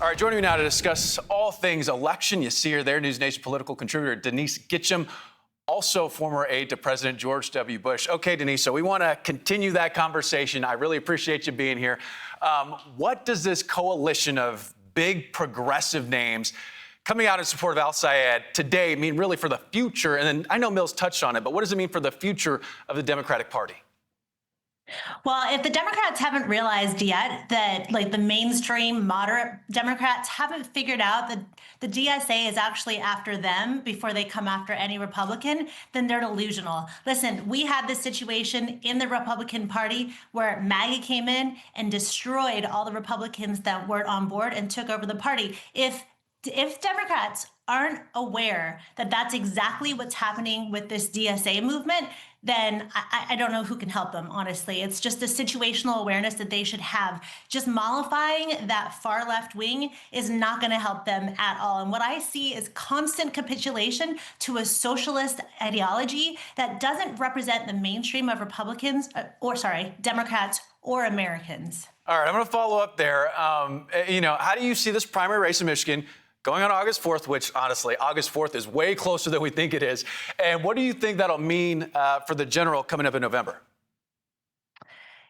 All right, joining me now to discuss all things election. You see her there, NewsNation political contributor Denise Gitsham, also former aide to President George W. Bush. Okay, Denise, so we want to continue that conversation. I really appreciate you being here. What does this coalition of big progressive names coming out in support of al-Sayed today mean really for the future? And then I know Mills touched on it, but what does it mean for the future of the Democratic Party? Well, if the Democrats haven't realized yet that the mainstream moderate Democrats haven't figured out that the DSA is actually after them before they come after any Republican, then they're delusional. Listen, we had this situation in the Republican Party where MAGA came in and destroyed all the Republicans that weren't on board and took over the party. If Democrats aren't aware that that's exactly what's happening with this DSA movement, then I don't know who can help them, honestly. It's just a situational awareness that they should have. Just mollifying that far left wing is not going to help them at all. And what I see is constant capitulation to a socialist ideology that doesn't represent the mainstream of Republicans, Democrats or Americans. All right, I'm going to follow up there. How do you see this primary race in Michigan going on August 4th, which honestly, August 4th is way closer than we think it is. And what do you think that'll mean for the general coming up in November?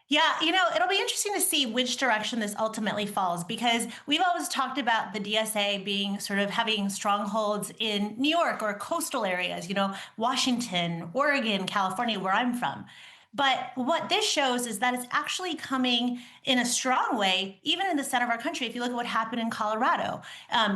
Yeah, it'll be interesting to see which direction this ultimately falls, because we've always talked about the DSA being sort of having strongholds in New York or coastal areas, Washington, Oregon, California, where I'm from. But what this shows is that it's actually coming in a strong way, even in the center of our country. If you look at what happened in Colorado,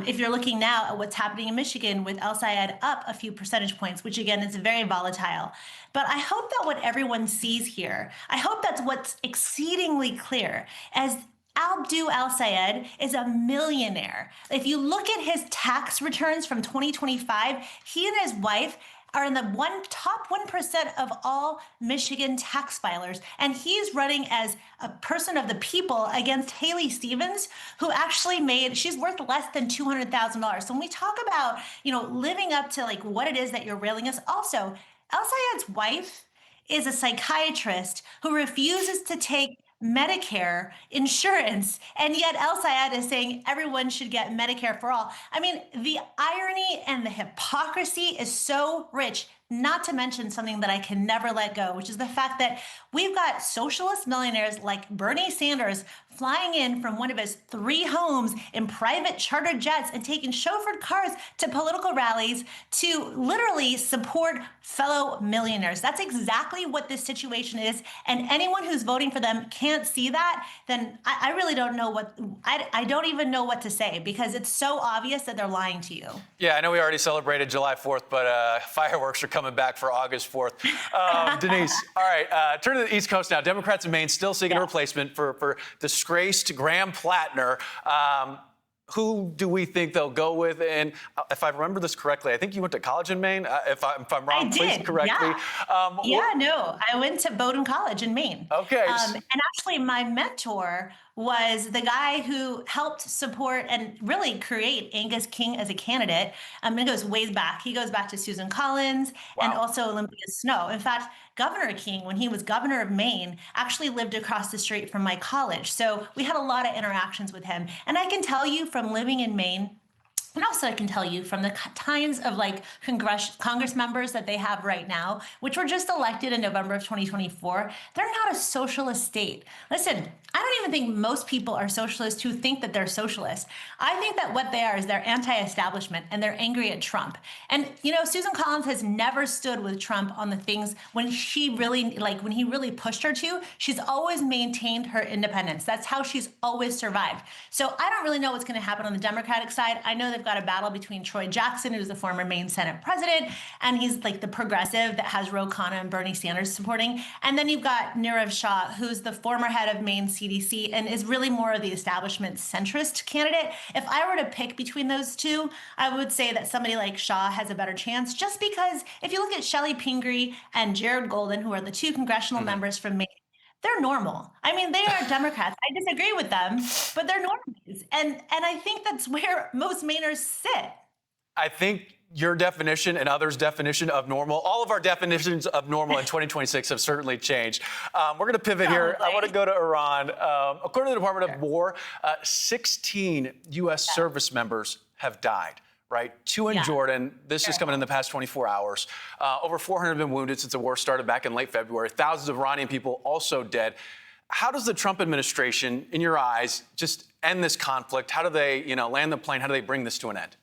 if you're looking now at what's happening in Michigan with al-Sayed up a few percentage points, which again is very volatile. But I hope that what everyone sees here, I hope that's what's exceedingly clear, as Abdu al-Sayed is a millionaire. If you look at his tax returns from 2025, he and his wife are in the top 1% of all Michigan tax filers. And he's running as a person of the people against Haley Stevens, who actually she's worth less than $200,000. So when we talk about, living up to what it is that you're railing us, also, al-Sayed's wife is a psychiatrist who refuses to take Medicare insurance, and yet al-Sayed is saying everyone should get Medicare for all. I mean, the irony and the hypocrisy is so rich, not to mention something that I can never let go, which is the fact that we've got socialist millionaires like Bernie Sanders flying in from one of his 3 homes in private chartered jets and taking chauffeured cars to political rallies to literally support fellow millionaires. That's exactly what this situation is. And anyone who's voting for them can't see that, then I really don't know I don't even know what to say, because it's so obvious that they're lying to you. Yeah, I know we already celebrated July 4th, but fireworks are coming back for August 4th. Denise, all right, turn to the East Coast now. Democrats in Maine still seeking a replacement for disgraced Graham Plattner. Who do we think they'll go with? And if I remember this correctly, I think you went to college in Maine. If I'm wrong, please correct me. I went to Bowdoin College in Maine. Okay. And actually, my mentor was the guy who helped support and really create Angus King as a candidate. It goes way back. He goes back to Susan Collins and also Olympia Snowe. In fact, Governor King, when he was governor of Maine, actually lived across the street from my college. So we had a lot of interactions with him. And I can tell you from living in Maine, and also I can tell you from the kinds of Congress members that they have right now, which were just elected in November of 2024, they're not a socialist state. Listen, I don't even think most people are socialists who think that they're socialist. I think that what they are is they're anti-establishment and they're angry at Trump. And, Susan Collins has never stood with Trump on the things when he really pushed her to. She's always maintained her independence. That's how she's always survived. So I don't really know what's going to happen on the Democratic side. I know they've got a battle between Troy Jackson, who's the former Maine Senate president, and he's the progressive that has Ro Khanna and Bernie Sanders supporting. And then you've got Nirav Shah, who's the former head of Maine CDC and is really more of the establishment centrist candidate. If I were to pick between those two, I would say that somebody like Shah has a better chance, just because if you look at Shelley Pingree and Jared Golden, who are the 2 congressional members from Maine, they're normal. I mean, they are Democrats. I disagree with them, but they're normies. And I think that's where most Mainers sit. I think your definition and others' definition of normal, all of our definitions of normal in 2026 have certainly changed. We're going to pivot here. I want to go to Iran. According to the Department of War, 16 U.S. service members have died. Right? 2 in Jordan. This is coming in the past 24 hours. Over 400 have been wounded since the war started back in late February. Thousands of Iranian people also dead. How does the Trump administration, in your eyes, just end this conflict? How do they, land the plane? How do they bring this to an end?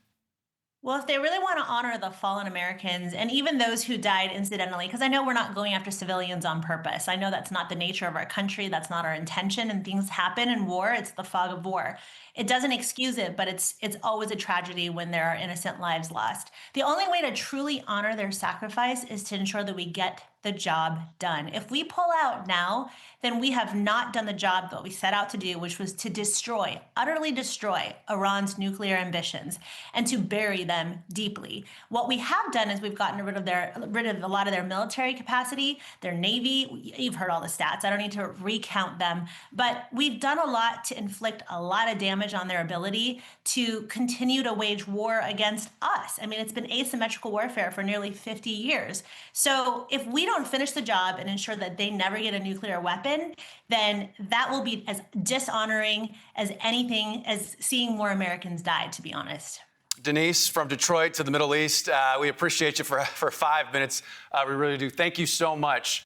Well, if they really want to honor the fallen Americans and even those who died incidentally, because I know we're not going after civilians on purpose. I know that's not the nature of our country. That's not our intention. And things happen in war. It's the fog of war. It doesn't excuse it, but it's always a tragedy when there are innocent lives lost. The only way to truly honor their sacrifice is to ensure that we get the job done. If we pull out now, then we have not done the job that we set out to do, which was to destroy, utterly destroy Iran's nuclear ambitions and to bury them deeply. What we have done is we've gotten rid of a lot of their military capacity, their navy. You've heard all the stats. I don't need to recount them, but we've done a lot to inflict a lot of damage on their ability to continue to wage war against us. I mean, it's been asymmetrical warfare for nearly 50 years. So if we don't finish the job and ensure that they never get a nuclear weapon, then that will be as dishonoring as anything as seeing more Americans die, to be honest. Denise, from Detroit to the Middle East, we appreciate you for 5 minutes. We really do. Thank you so much.